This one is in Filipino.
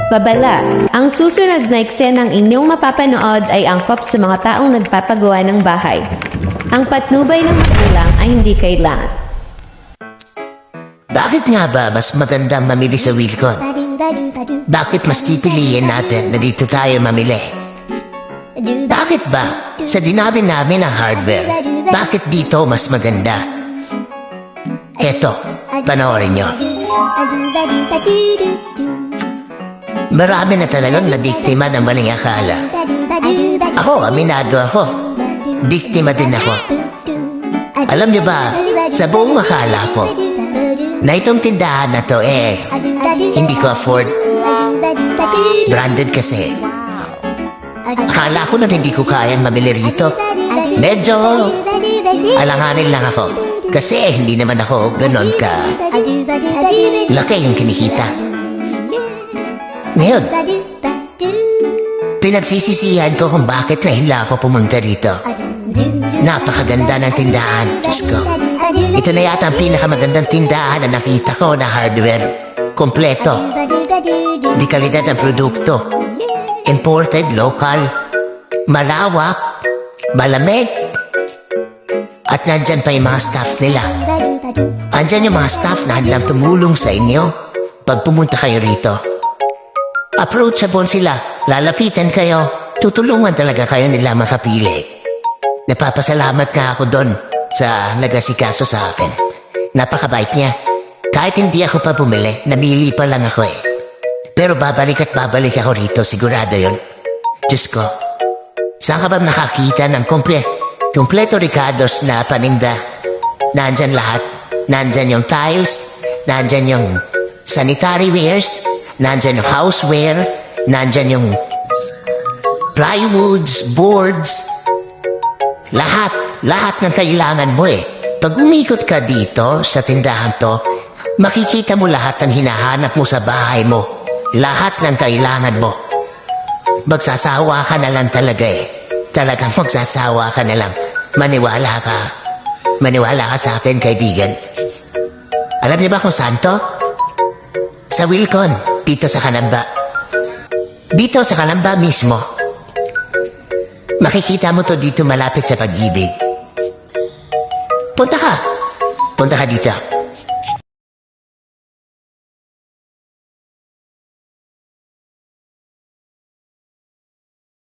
Babala, ang susunod na eksenang inyong mapapanood ay angkop sa mga taong nagpapagawa ng bahay. Ang patnubay ng magulang ay hindi kailangan. Bakit nga ba mas magandang mamili sa Wilcon? Bakit mas pipiliin natin na dito tayo mamili? Bakit ba sa dinami namin ng hardware, bakit dito mas maganda? Eto, panoorin nyo. Marami na talagang nabiktima ng maling akala. Ako, aminado ako. Biktima din ako. Alam nyo ba, sa buong akala ko, na itong tindahan na to hindi ko afford. Branded kasi. Akala ko na hindi ko kayang mabili rito. Medyo alanganin lang ako. Kasi hindi naman ako ganon ka laki yung kinikita. Ngayon, pinagsisisihan ko kung bakit nahila ako pumunta rito. Napakaganda ng tindahan, Diyos ko. Ito na yata ang pinakamagandang tindahan na nakita ko na hardware. Kompleto. Di kalidad ng produkto. Imported, local. Malawak. Malamig. At nandyan pa yung mga staff nila. Andyan yung mga staff na handang tumulong sa inyo pag pumunta kayo rito. Approachable sila. Lalapitan kayo. Tutulungan talaga kayo nila makapili. Napapasalamat nga ako doon sa nagasikaso sa akin. Napakabait niya. Kahit hindi ako pa bumili, namili pa lang ako Pero babalik at babalik ako rito, sigurado yon. Diyos ko, saan ka ba nakakita ng kompleto Ricardo's na paninda? Nandyan lahat. Nandyan yung tiles, nandyan yung sanitary wares, nandyan yung houseware, nandyan yung plywoods, boards, lahat ng kailangan mo Pag umikot ka dito sa tindahan to, makikita mo lahat ng hinahanap mo sa bahay mo. Lahat ng kailangan mo. Magsasawa ka na lang talaga Talagang magsasawa ka na lang. Maniwala ka. Maniwala ka sa akin, kaibigan. Alam niyo ba kung saan to? Sa Wilcon, dito sa Calamba. Dito sa Calamba mismo. Makikita mo to dito malapit sa Pag-ibig. Punta ka dito.